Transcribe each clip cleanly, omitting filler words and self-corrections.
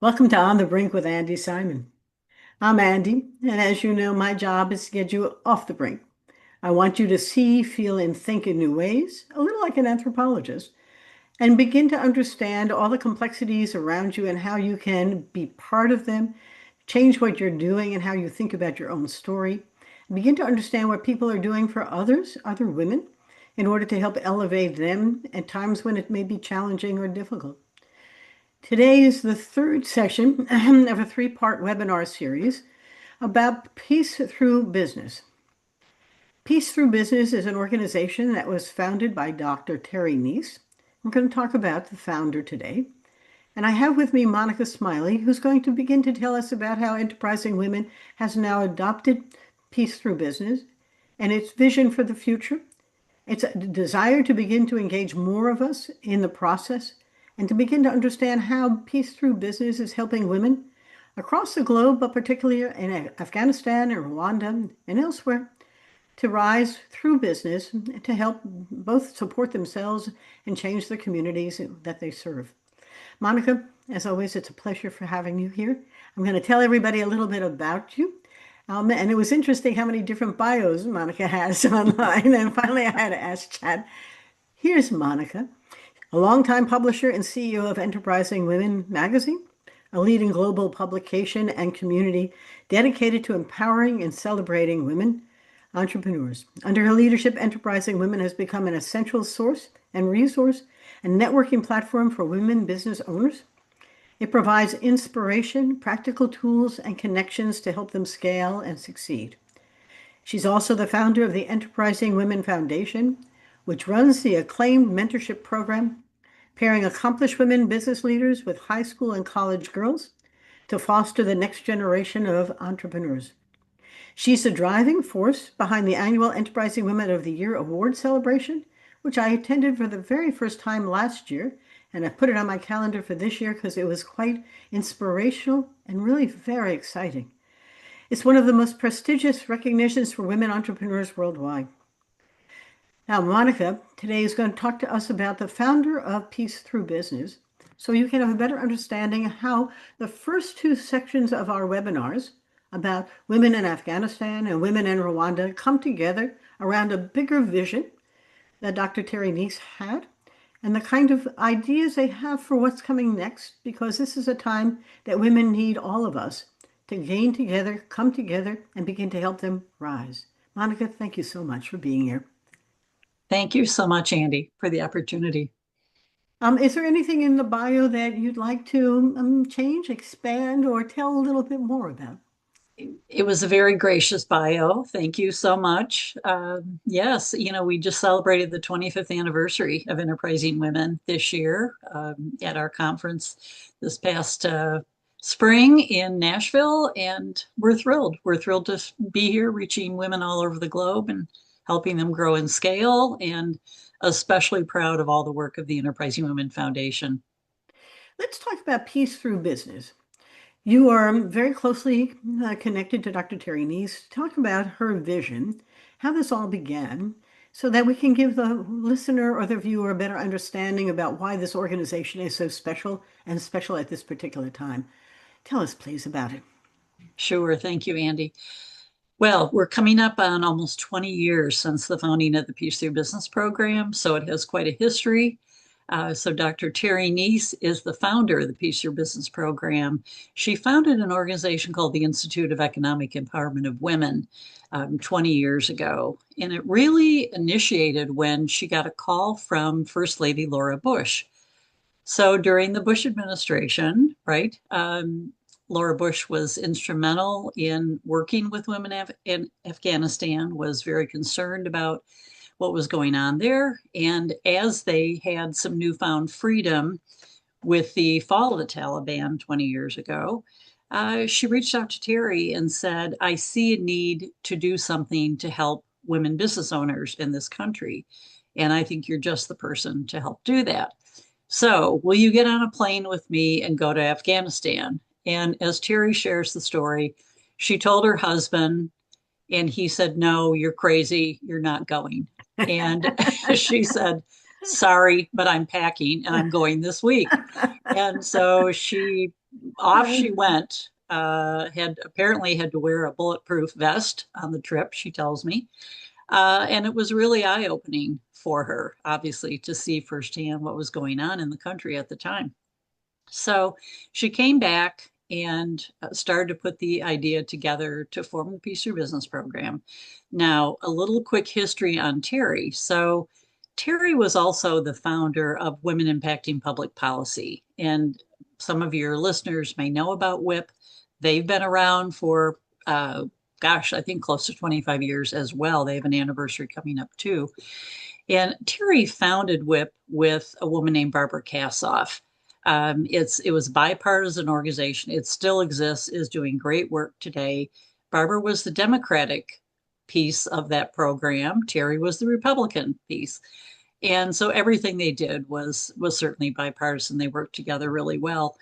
Welcome to On the Brink with Andi Simon. I'm Andi, and as you know, my job is to get you off the brink. I want you to see, feel, and think in new ways, a little like an anthropologist, and begin to understand all the complexities around you and how you can be part of them, change what you're doing and how you think about your own story, and begin to understand what people are doing for others, other women, in order to help elevate them at times when it may be challenging or difficult. Today is the third session of a three-part webinar series about Peace Through Business. Peace Through Business is an organization that was founded by Dr. Terry Neese. We're going to talk about the founder today. And I have with me Monica Smiley, who's going to begin to tell us about how Enterprising Women has now adopted Peace Through Business and its vision for the future. It's a desire to begin to engage more of us in the process and to begin to understand how Peace Through Business is helping women across the globe, but particularly in Afghanistan and Rwanda and elsewhere, to rise through business to help both support themselves and change the communities that they serve. Monica, as always, it's a pleasure for having you here. I'm going to tell everybody a little bit about you. And it was interesting how many different bios Monica has online. And finally, I had to ask Chad. Here's Monica, a longtime publisher and CEO of Enterprising Women magazine, a leading global publication and community dedicated to empowering and celebrating women entrepreneurs. Under her leadership, Enterprising Women has become an essential source and resource and networking platform for women business owners. It provides inspiration, practical tools, and connections to help them scale and succeed. She's also the founder of the Enterprising Women Foundation, which runs the acclaimed mentorship program, pairing accomplished women business leaders with high school and college girls to foster the next generation of entrepreneurs. She's the driving force behind the annual Enterprising Women of the Year award celebration, which I attended for the very first time last year, and I put it on my calendar for this year because it was quite inspirational and really very exciting. It's one of the most prestigious recognitions for women entrepreneurs worldwide. Now, Monica today is going to talk to us about the founder of Peace Through Business, so you can have a better understanding of how the first two sections of our webinars about women in Afghanistan and women in Rwanda come together around a bigger vision that Dr. Terry Neese had and the kind of ideas they have for what's coming next, because this is a time that women need all of us to gain together, come together, and begin to help them rise. Monica, thank you so much for being here. Thank you so much, Andi, for the opportunity. Is there anything in the bio that you'd like to change, expand, or tell a little bit more about? It was a very gracious bio. Thank you so much. Yes, we just celebrated the 25th anniversary of Enterprising Women this year at our conference this past spring in Nashville, and we're thrilled. We're thrilled to be here, reaching women all over the globe and helping them grow and scale, and especially proud of all the work of the Enterprising Women Foundation. Let's talk about Peace Through Business. You are very closely connected to Dr. Terry Neese. Talk about her vision, how this all began, so that we can give the listener or the viewer a better understanding about why this organization is so special and special at this particular time. Tell us, please, about it. Sure. Thank you, Andi. Well, we're coming up on almost 20 years since the founding of the Peace Through Business program, so it has quite a history. So Dr. Terry Neese is the founder of the Peace Through Business program. She founded an organization called the Institute of Economic Empowerment of Women 20 years ago. And it really initiated when she got a call from First Lady Laura Bush. So during the Bush administration, right, Laura Bush was instrumental in working with women in Afghanistan, was very concerned about what was going on there. And as they had some newfound freedom with the fall of the Taliban 20 years ago, she reached out to Terry and said, I see a need to do something to help women business owners in this country. And I think you're just the person to help do that. So, will you get on a plane with me and go to Afghanistan? And as Terry shares the story, she told her husband, and he said, no, you're crazy. You're not going. And she said, sorry, but I'm packing and I'm going this week. And so she off she went. Had apparently had to wear a bulletproof vest on the trip, she tells me. And it was really eye-opening for her, obviously, to see firsthand what was going on in the country at the time. So she came back and started to put the idea together to form the Peace Through Business program. Now, a little quick history on Terry. So, Terry was also the founder of Women Impacting Public Policy. And some of your listeners may know about WIP. They've been around for, I think close to 25 years as well. They have an anniversary coming up too. And Terry founded WIP with a woman named Barbara Kassoff. It was a bipartisan organization. It still exists, is doing great work today. Barbara was the Democratic piece of that program. Terry was the Republican piece. And so everything they did was certainly bipartisan. They worked together really well.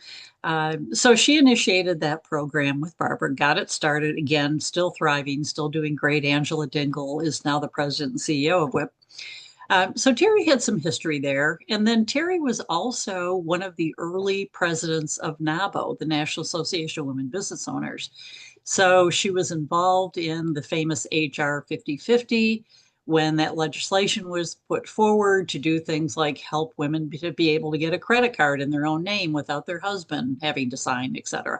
So she initiated that program with Barbara, got it started again, still thriving, still doing great. Angela Dingle is now the president and CEO of WIP. So Terry had some history there. And then Terry was also one of the early presidents of NABO, the National Association of Women Business Owners. So she was involved in the famous HR 50/50 when that legislation was put forward to do things like help women to be able to get a credit card in their own name without their husband having to sign, et cetera.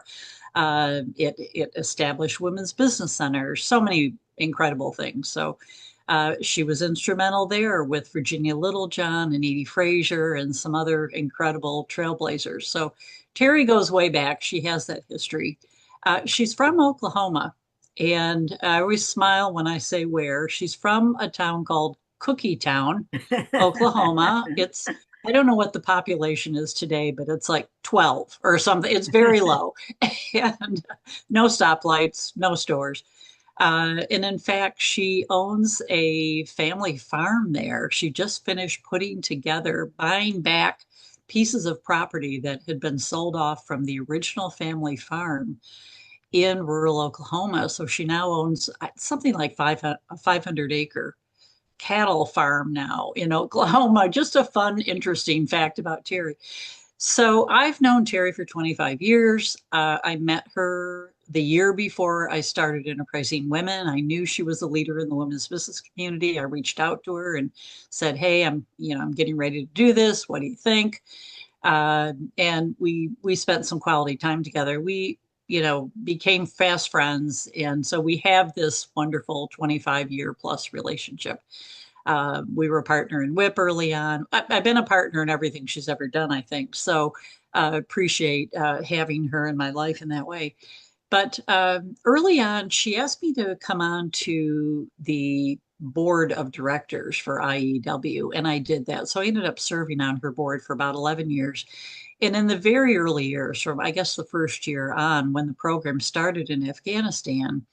It established women's business centers, so many incredible things. So she was instrumental there with Virginia Littlejohn and Edie Frazier and some other incredible trailblazers. So Terry goes way back. She has that history. She's from Oklahoma, and I always smile when I say where. She's from a town called Cookie Town, Oklahoma. I don't know what the population is today, but it's like 12 or something. It's very low, and no stoplights, no stores. And in fact, she owns a family farm there. She just finished putting together, buying back pieces of property that had been sold off from the original family farm in rural Oklahoma. So she now owns something like 500-acre cattle farm now in Oklahoma. Just a fun, interesting fact about Terry. So I've known Terry for 25 years. I met her the year before I started Enterprising Women. I knew she was a leader in the women's business community. I reached out to her and said, "Hey, I'm getting ready to do this. What do you think?" And we spent some quality time together. We, became fast friends, and so we have this wonderful 25-year plus relationship. We were a partner in WIP early on. I've been a partner in everything she's ever done, I think. So appreciate having her in my life in that way. But early on, she asked me to come on to the board of directors for IEW, and I did that. So I ended up serving on her board for about 11 years. And in the very early years, from I guess the first year on, when the program started in Afghanistan,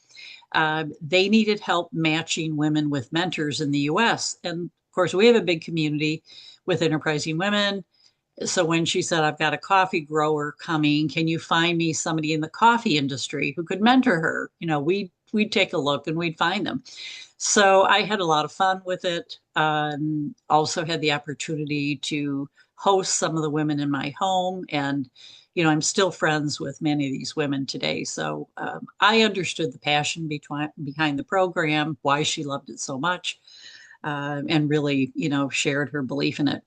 they needed help matching women with mentors in the US. And of course, we have a big community with Enterprising Women. So when she said, "I've got a coffee grower coming, can you find me somebody in the coffee industry who could mentor her?" We'd take a look and we'd find them. So I had a lot of fun with it. Also had the opportunity to host some of the women in my home, and I'm still friends with many of these women today. So I understood the passion behind the program, why she loved it so much, and really, shared her belief in it.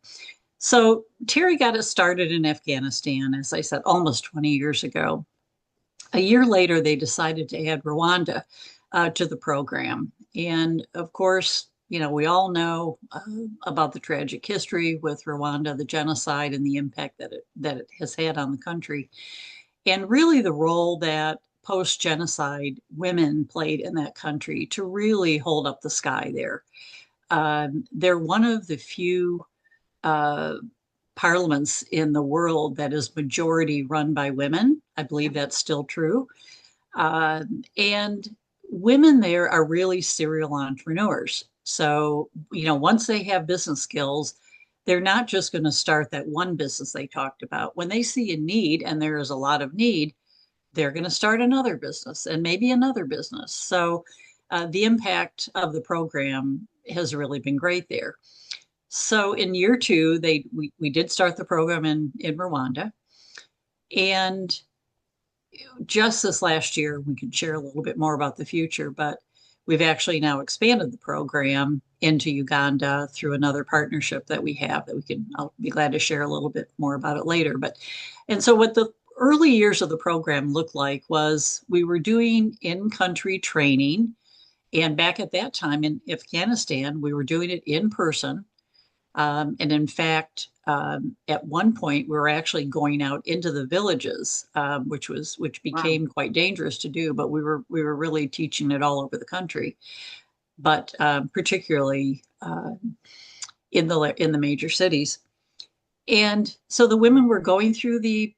So Terry got it started in Afghanistan, as I said, almost 20 years ago. A year later, they decided to add Rwanda to the program. And of course, we all know about the tragic history with Rwanda, the genocide, and the impact that it has had on the country, and really the role that post-genocide women played in that country to really hold up the sky there. They're one of the few uh, parliaments in the world that is majority run by women. I believe that's still true. And women there are really serial entrepreneurs. So, once they have business skills, they're not just going to start that one business they talked about. When they see a need, and there is a lot of need, they're going to start another business and maybe another business. So, the impact of the program has really been great there. So in year two, we did start the program in Rwanda. And just this last year, we can share a little bit more about the future, but we've actually now expanded the program into Uganda through another partnership that we have that I'll be glad to share a little bit more about it later. And so what the early years of the program looked like was we were doing in-country training. And back at that time in Afghanistan, we were doing it in person. And in fact, at one point, we were actually going out into the villages, which Wow. became quite dangerous to do. But we were really teaching it all over the country, but particularly in the major cities. And so the women were going through the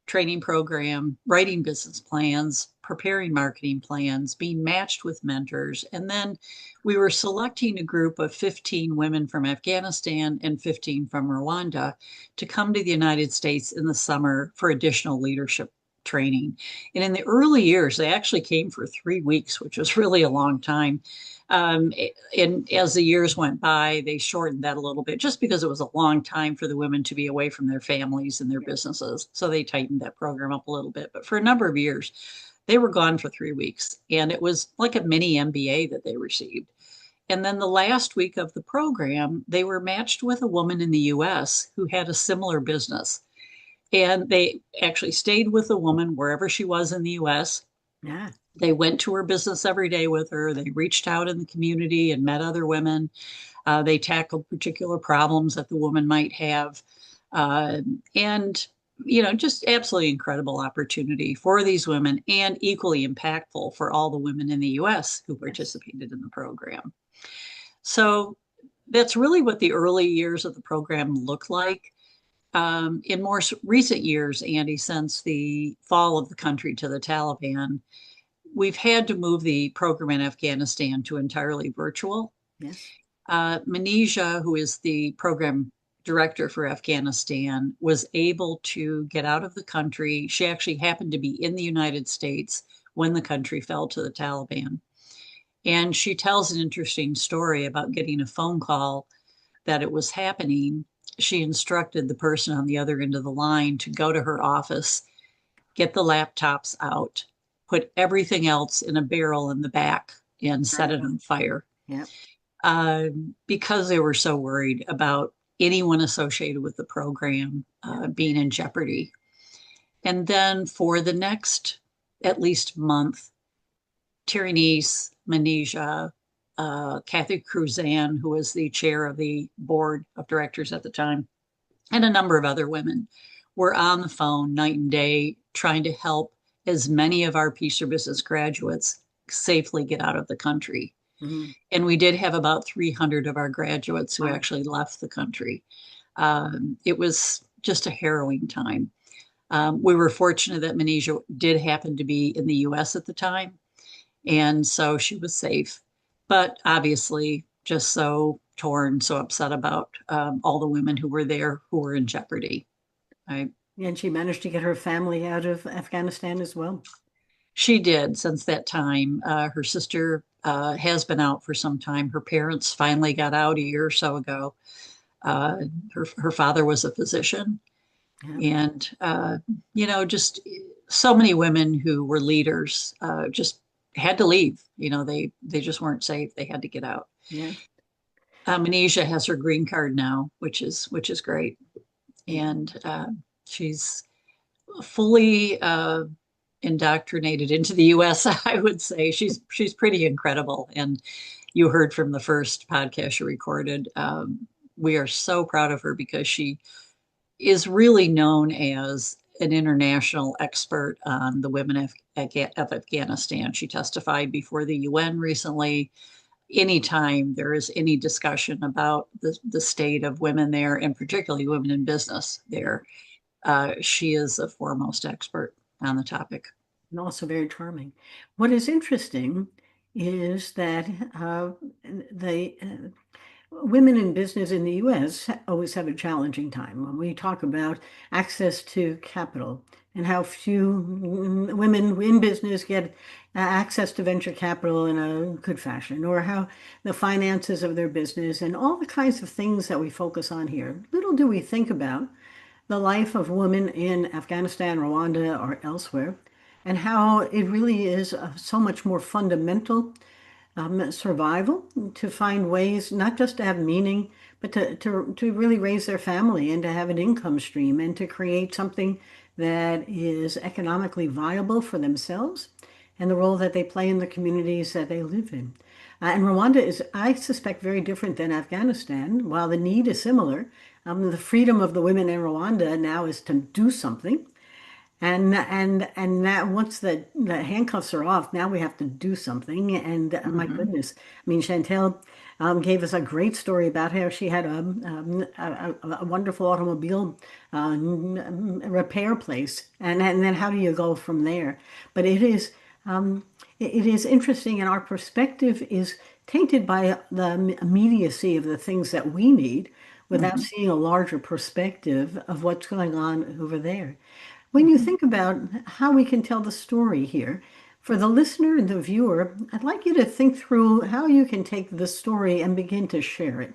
training program, writing business plans, preparing marketing plans, being matched with mentors. And then we were selecting a group of 15 women from Afghanistan and 15 from Rwanda to come to the United States in the summer for additional leadership training. And in the early years, they actually came for 3 weeks, which was really a long time. And as the years went by, they shortened that a little bit just because it was a long time for the women to be away from their families and their Yeah. businesses. So they tightened that program up a little bit. But for a number of years, they were gone for 3 weeks. And it was like a mini MBA that they received. And then the last week of the program, they were matched with a woman in the US who had a similar business. And they actually stayed with the woman wherever she was in the US. Yeah. They went to her business every day with her. They reached out in the community and met other women. They tackled particular problems that the woman might have. Uh, and, just absolutely incredible opportunity for these women and equally impactful for all the women in the US who Yes. participated in the program. So that's really what the early years of the program looked like. In more recent years, Andy, since the fall of the country to the Taliban, we've had to move the program in Afghanistan to entirely virtual. Yes. Manesia, who is the program director for Afghanistan, was able to get out of the country. She actually happened to be in the United States when the country fell to the Taliban. And she tells an interesting story about getting a phone call that it was happening. She instructed the person on the other end of the line to go to her office, get the laptops out, put everything else in a barrel in the back, and set it Incredible. on fire Yep. because they were so worried about anyone associated with the program Yep. being in jeopardy. And then for the next at least month, Neese, Manesia, Kathy Cruzan, who was the chair of the board of directors at the time, and a number of other women were on the phone night and day trying to help as many of our Peace or Business graduates safely get out of the country. Mhm. And we did have about 300 of our graduates who Wow. actually left the country. It was just a harrowing time. We were fortunate that Manesia did happen to be in the US at the time, and so she was safe. But obviously, just so torn, so upset about all the women who were there who were in jeopardy. I, And she managed to get her family out of Afghanistan as well. she did since that time. Her sister has been out for some time. Her parents finally got out a year or so ago. Uh, her father was a physician, Yeah. and just so many women who were leaders just had to leave. They just weren't safe. They had to get out. Yeah. Manesia has her green card now, which is great, Yeah. and she's fully indoctrinated into the U.S. I would say she's pretty incredible, and you heard from the first podcast you recorded. We are so proud of her because she is really known as an international expert on the women of Afghanistan. She testified before the UN recently. Anytime there is any discussion about the state of women there, and particularly women in business Yeah. there, she is a foremost expert on the topic. And also very charming. What is interesting is that the women in business in the US always have a challenging time when we talk about access to capital and how few women in business get access to venture capital in a good fashion, or how the finances of their business and all the kinds of things that we focus on here. Little do we think about the life of women in Afghanistan, Rwanda, or elsewhere. and how it really is so much more fundamental survival to find ways not just to have meaning, but to really raise their family and to have an income stream and to create something that is economically viable for themselves and the role that they play in the communities that they live in. And Rwanda is, I suspect, very different than Afghanistan. While the need is similar, the freedom of the women in Rwanda now is to do something. And that once the handcuffs are off, now we have to do something. And my Hmm. goodness, I mean, Chantel gave us a great story about how she had a wonderful automobile repair place, and then how do you go from there? But it is interesting, and our perspective is tainted by the immediacy of the things that we need, without Hmm. seeing a larger perspective of what's going on over there. When you Hmm. think about how we can tell the story here, for the listener and the viewer, I'd like you to think through how you can take the story and begin to share it.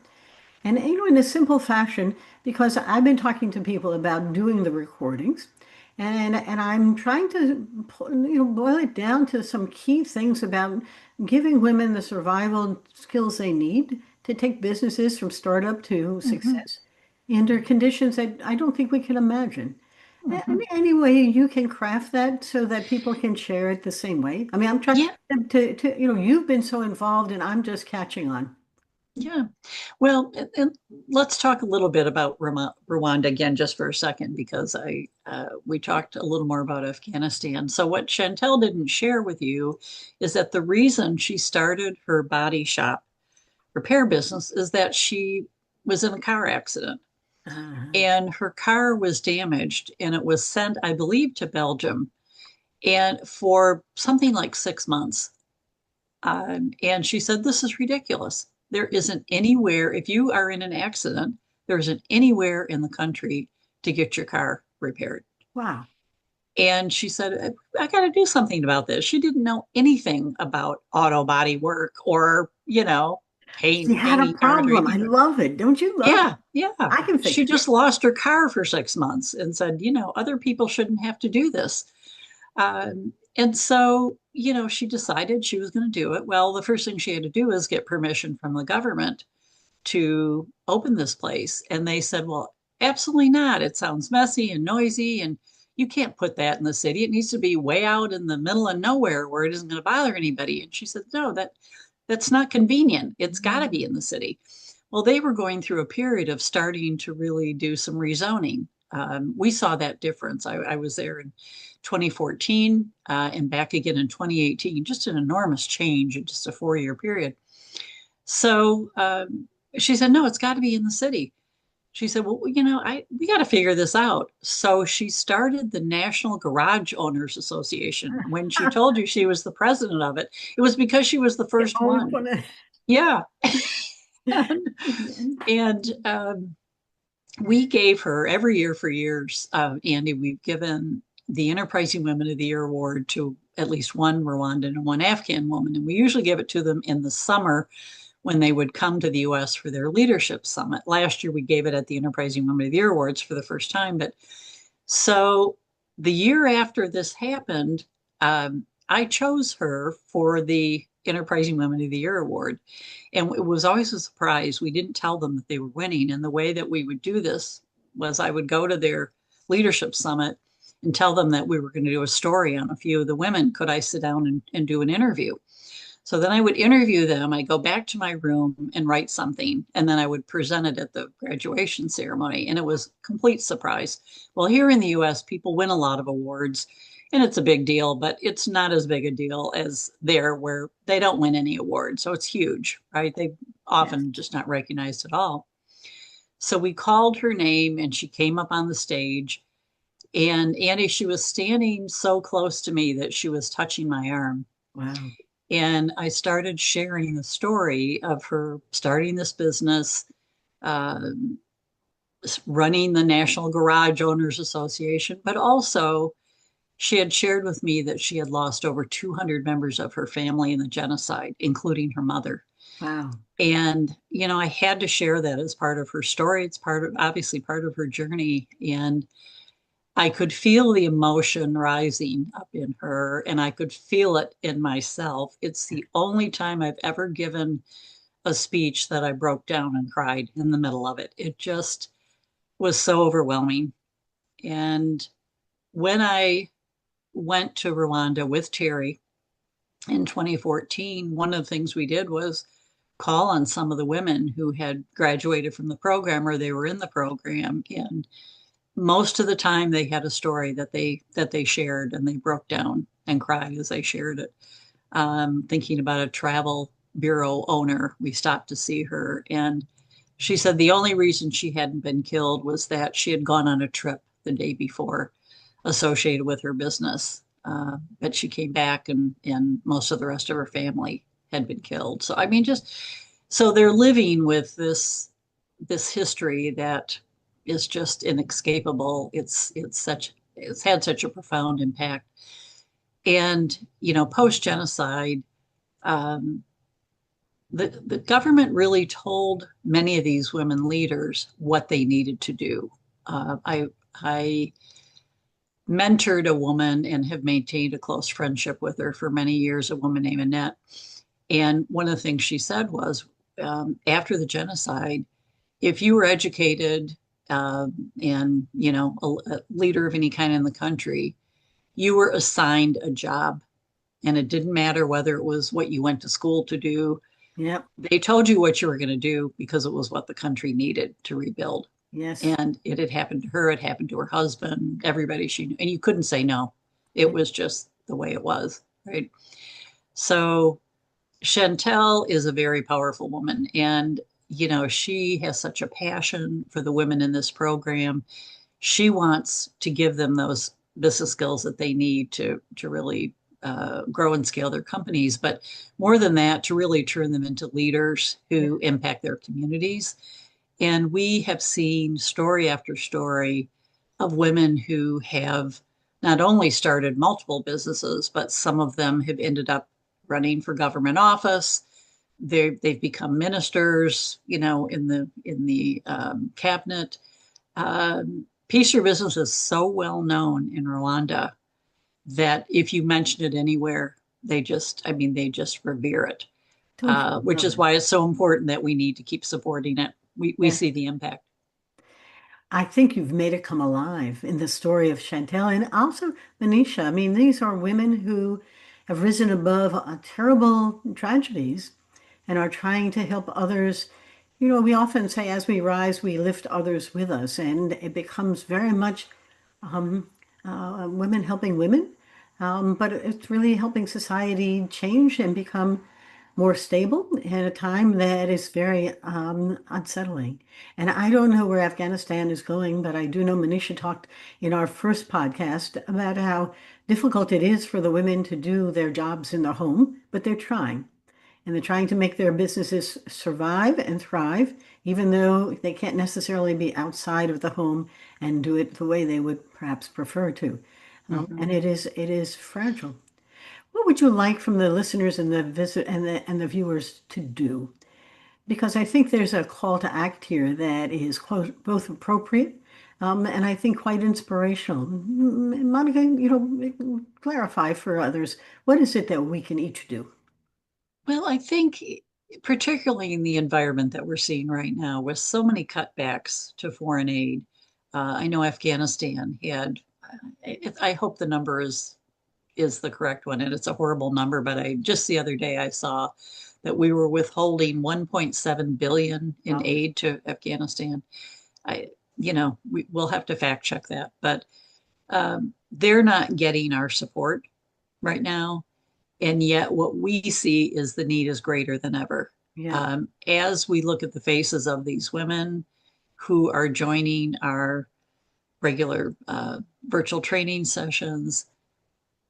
And in a simple fashion, because I've been talking to people about doing the recordings, and I'm trying to boil it down to some key things about giving women the survival skills they need to take businesses from startup to Hmm. success under conditions that I don't think we can imagine. Hmm. Any way you can craft that so that people can share it the same way? I mean, I'm trying Yeah. you've been so involved and I'm just catching on. Yeah. Well, and let's talk a little bit about Rwanda again, just for a second, because we talked a little more about Afghanistan. So what Chantel didn't share with you is that the reason she started her body shop repair business is that she was in a car accident Uh, and her car was damaged and it was sent, I believe, to Belgium and for something like 6 months. And she said, "This is ridiculous. There isn't anywhere, if you are in an accident, there isn't anywhere in the country to get your car repaired." wow. And she said, "I got to do something about this." She didn't know anything about auto body work or, She had a painting cars or problem. I anything. love it. Don't you love it? Yeah, yeah. I can She fix it. just lost her car for 6 months and said, other people shouldn't have to do this. And so, she decided she was going to do it. Well, the first thing she had to do is get permission from the government to open this place. And they said, "Well, absolutely not. It sounds messy and noisy, and you can't put that in the city. It needs to be way out in the middle of nowhere where it isn't going to bother anybody." And she said, "No, that's not convenient. It's got to be in the city." Well, they were going through a period of starting to really do some rezoning. We saw that difference. I was there in 2014 and back again in 2018, just an enormous change in just a 4-year period. So she said, "No, it's got to be in the city." She said, "Well, we got to figure this out." So she started the National Garage Owners Association. When she told you she was the president of it, it was because she was the You first always one. want to. Yeah. And we gave her every year for years, Andy, we've given the Enterprising Women of the Year award to at least one Rwandan and one Afghan woman. And we usually give it to them in the summer when they would come to the US for their leadership summit. Last year, we gave it at the Enterprising Women of the Year Awards for the first time. But so the year after this happened, I chose her for the Enterprising Women of the Year Award. And it was always a surprise. We didn't tell them that they were winning. And the way that we would do this was I would go to their leadership summit and tell them that we were going to do a story on a few of the women. Could I sit down and do an interview? So then I would interview them. I go back to my room and write something, and then I would present it at the graduation ceremony. And it was a complete surprise. Well, here in the US, people win a lot of awards, and it's a big deal, but it's not as big a deal as there where they don't win any awards. So it's huge, right? They Yes. often just not recognized at all. So we called her name and she came up on the stage. And Annie, she was standing so close to me that she was touching my arm. Wow. And I started sharing the story of her starting this business, uh, running the National Garage Owners Association, but also she had shared with me that she had lost over 200 members of her family in the genocide, including her mother. Wow. And, I had to share that as part of her story. It's obviously part of her journey. And I could feel the emotion rising up in her, and I could feel it in myself. It's the only time I've ever given a speech that I broke down and cried in the middle of it. It just was so overwhelming. And when I went to Rwanda with Terry in 2014, one of the things we did was call on some of the women who had graduated from the program or they were in the program. And most of the time they had a story that they shared, and they broke down and cried as they shared it. Thinking about a travel bureau owner, we stopped to see her, and she said the only reason she hadn't been killed was that she had gone on a trip the day before associated with her business. But she came back, and most of the rest of her family had been killed. So I mean, just so they're living with this history that is just inescapable. It's had such a profound impact. And post genocide, um, the government really told many of these women leaders what they needed to do. I mentored a woman and have maintained a close friendship with her for many years, a woman named Annette. And one of the things she said was, after the genocide, if you were educated and a leader of any kind in the country, you were assigned a job, and it didn't matter whether it was what you went to school to do. Yep. They told you what you were going to do because it was what the country needed to rebuild. Yes. And it had happened to her, it happened to her husband, everybody she knew, and you couldn't say no. It was just the way it was, right? So Chantel is a very powerful woman, and she has such a passion for the women in this program. She wants to give them those business skills that they need to really grow and scale their companies, but more than that, to really turn them into leaders Yeah. who impact their communities. And we have seen story after story of women who have not only started multiple businesses, but some of them have ended up running for government office. They've become ministers, in the cabinet. Peace Through Business is so well known in Rwanda that if you mention it anywhere, they just revere it, Don't you which love is it? why it's so important that we need to keep supporting it. We Yes. see the impact. I think you've made it come alive in the story of Chantel and also Manisha. I mean, these are women who have risen above terrible tragedies and are trying to help others. We often say as we rise, we lift others with us, and it becomes very much um, women helping women. But it's really helping society change and become more stable in a time that is very unsettling. And I don't know where Afghanistan is going, but I do know Manisha talked in our first podcast about how difficult it is for the women to do their jobs in the home, but they're trying. And they're trying to make their businesses survive and thrive, even though they can't necessarily be outside of the home and do it the way they would perhaps prefer to. And Mhm. it is fragile. What would you like from the listeners and the visit and the viewers to do? Because I think there's a call to act here that is both appropriate and I think quite inspirational. Monica, clarify for others, what is it that we can each do? Well, I think particularly in the environment that we're seeing right now, with so many cutbacks to foreign aid, I know Afghanistan had. I hope the number is the correct one, and it's a horrible number. But I just the other day I saw that we were withholding 1.7 billion in Wow. aid to Afghanistan. I, we'll have to fact check that, but they're not getting our support right now. And yet, what we see is the need is greater than ever. Yeah. As we look at the faces of these women who are joining our regular virtual training sessions,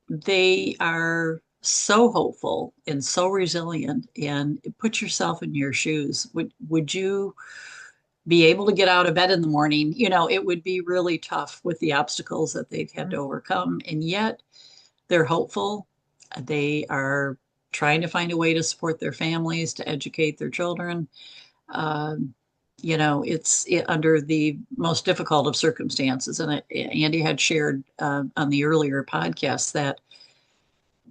they are so hopeful and so resilient. And put yourself in your shoes. Would you be able to get out of bed in the morning? It would be really tough with the obstacles that they've had to overcome. And yet they're hopeful. They are trying to find a way to support their families, to educate their children. Um, under the most difficult of circumstances. And Andy had shared on the earlier podcast that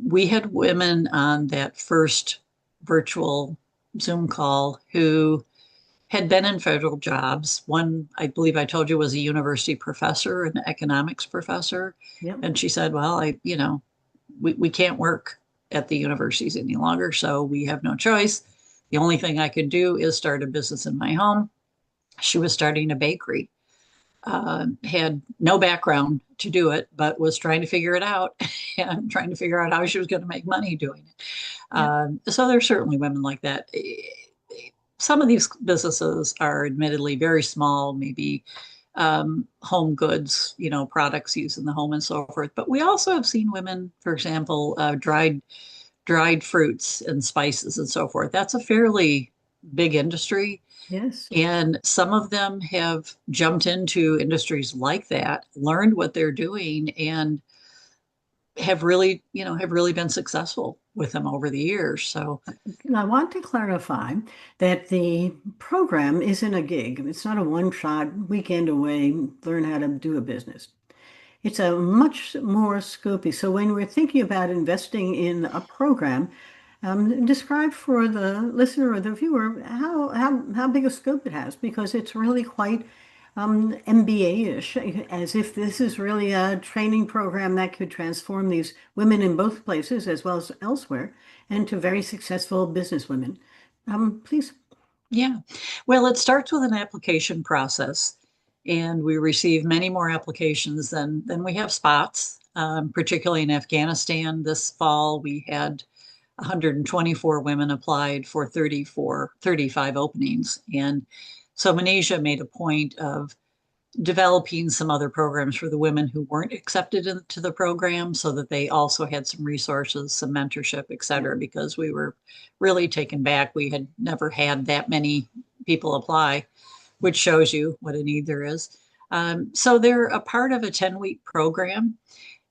we had women on that first virtual Zoom call who had been in federal jobs. One, I believe I told you, was a university professor, an economics professor. Yep. And she said, well, we can't work at the universities any longer, so we have no choice. The only thing I could do is start a business in my home. She was starting a bakery, had no background to do it, but was trying to figure it out and trying to figure out how she was going to make money doing it. Yep. So there's certainly women like that. Some of these businesses are admittedly very small, maybe home goods, products used in the home and so forth. But we also have seen women, for example, dried fruits and spices and so forth. That's a fairly big industry. Yes. And some of them have jumped into industries like that, learned what they're doing, and have really been successful with them over the years. So And I want to clarify that the program isn't a gig. It's not a one-shot weekend away, learn how to do a business. It's a much more scopy. So when we're thinking about investing in a program, describe for the listener or the viewer how big a scope it has, because it's really quite MBA-ish, as if this is really a training program that could transform these women in both places as well as elsewhere into very successful businesswomen. Please. yeah, well, it starts with an application process, and we receive many more applications than we have spots. Particularly in Afghanistan this fall, we had 124 women applied for 35 openings. And so Malaysia made a point of developing some other programs for the women who weren't accepted into the program so that they also had some resources, some mentorship, et Yeah. cetera, because we were really taken back. We had never had that many people apply, which shows you what a need there is. So they're a part of a 10-week program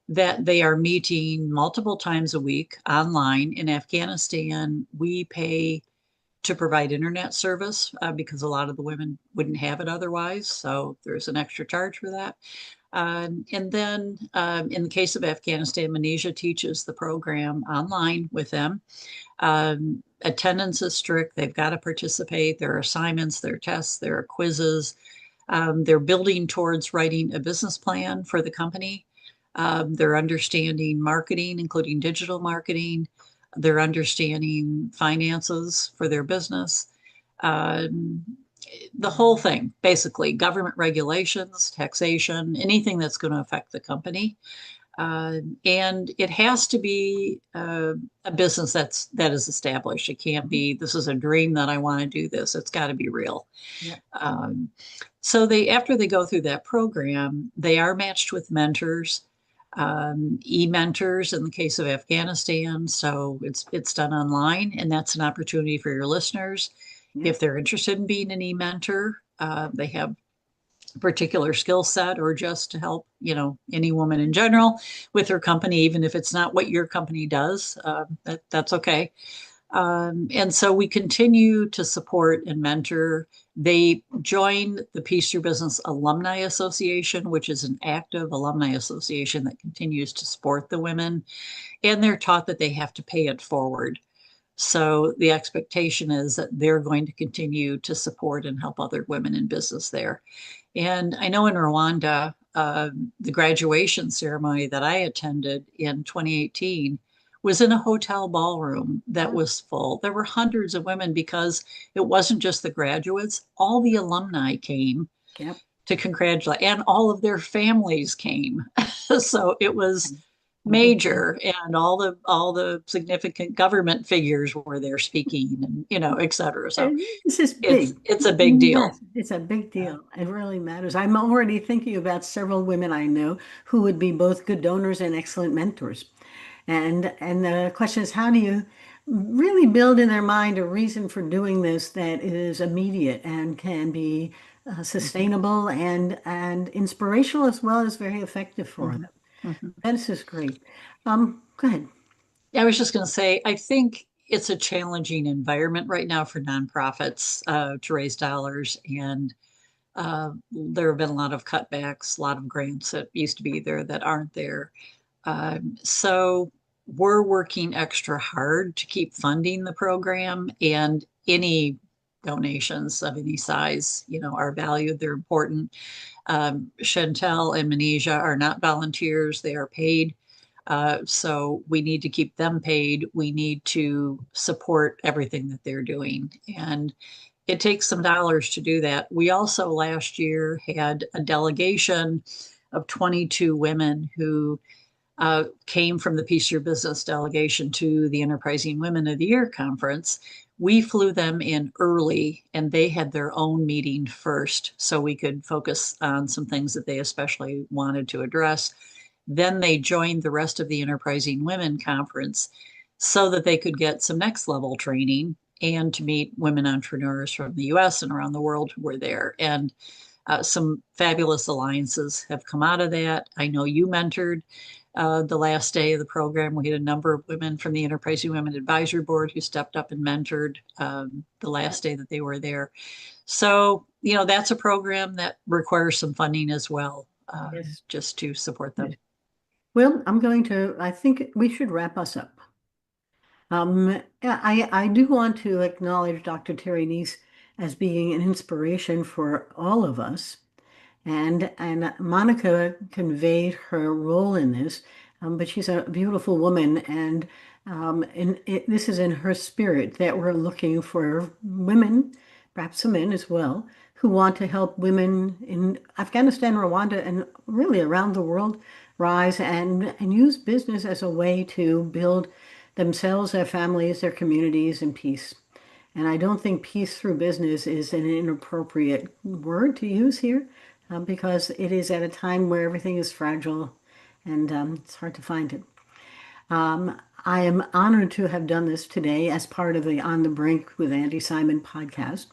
that they are meeting multiple times a week online. In Afghanistan, we pay to provide internet service because a lot of the women wouldn't have it otherwise. So there's an extra charge for that. And then in the case of Afghanistan, Malaysia teaches the program online with them. Attendance is strict. They've got to participate. There are assignments, there are tests, there are quizzes. They're building towards writing a business plan for the company. They're understanding marketing, including digital marketing. They're understanding finances for their business. Um, the whole thing, basically, government regulations, taxation, anything that's going to affect the company. And it has to be a business that is established. It can't be, this is a dream that I want to do this. It's got to be real. Yeah. Um, so after they go through that program, they are matched with mentors, e-mentors in the case of Afghanistan. So it's done online, and that's an opportunity for your listeners. Yeah. If they're interested in being an e-mentor, they have a particular skill set, or just to help, any woman in general with her company, even if it's not what your company does, that's okay. And so we continue to support and mentor. They join the Peace Through Business Alumni Association, which is an active alumni association that continues to support the women. And they're taught that they have to pay it forward. So the expectation is that they're going to continue to support and help other women in business there. And I know in Rwanda, the graduation ceremony that I attended in 2018 was in a hotel ballroom that was full. There were hundreds of women because it wasn't just the graduates, all the alumni came Yep. to congratulate, and all of their families came. So it was A big deal. major, and all the significant government figures were there speaking, and et cetera. So This is it's big. it's a big deal. Yes, it's a big deal. It really matters. I'm already thinking about several women I know who would be both good donors and excellent mentors. And the question is, how do you really build in their mind a reason for doing this that is immediate and can be Mhm, sustainable and inspirational as well as very effective for mhm, them? mhm. This is great. Go ahead. I was just going to say, I think it's a challenging environment right now for nonprofits to raise dollars, and there have been a lot of cutbacks, a lot of grants that used to be there that aren't there. So we're working extra hard to keep funding the program, and any donations of any size, are valued. They're important. Chantel and Manesia are not volunteers, they are paid. So we need to keep them paid. We need to support everything that they're doing. And it takes some dollars to do that. We also last year had a delegation of 22 women who came from the Peace Through Business delegation to the Enterprising Women of the Year conference. We flew them in early and they had their own meeting first so we could focus on some things that they especially wanted to address. Then they joined the rest of the Enterprising Women conference so that they could get some next level training and to meet women entrepreneurs from the US and around the world who were there. And some fabulous alliances have come out of that. I know you mentored the last day of the program. We had a number of women from the Enterprising Women Advisory Board who stepped up and mentored the last day that they were there. So, that's a program that requires some funding as well, Yes. just to support them. Well, I think we should wrap us up. I do want to acknowledge Dr. Terry Neese as being an inspiration for all of us. And Monica conveyed her role in this, but she's a beautiful woman, and this is in her spirit that we're looking for women, perhaps some men as well, who want to help women in Afghanistan, Rwanda, and really around the world rise and use business as a way to build themselves, their families, their communities in peace. And I don't think peace through business is an inappropriate word to use here because it is at a time where everything is fragile and it's hard to find it. I am honored to have done this today as part of the On the Brink with Andi Simon podcast.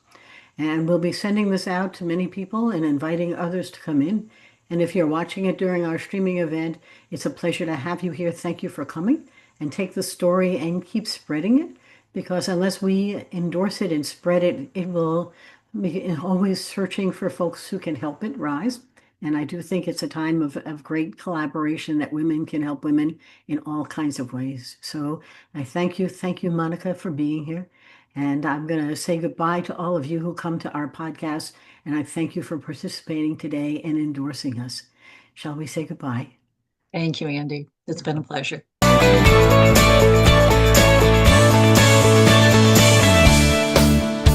And we'll be sending this out to many people and inviting others to come in. And if you're watching it during our streaming event, it's a pleasure to have you here. Thank you for coming and take the story and keep spreading it because unless we endorse it and spread it, it will be always searching for folks who can help it rise. And I do think it's a time of great collaboration that women can help women in all kinds of ways. So I thank you. Thank you, Monica, for being here. And I'm going to say goodbye to all of you who come to our podcast. And I thank you for participating today and endorsing us. Shall we say goodbye? Thank you, Andi. It's been a pleasure.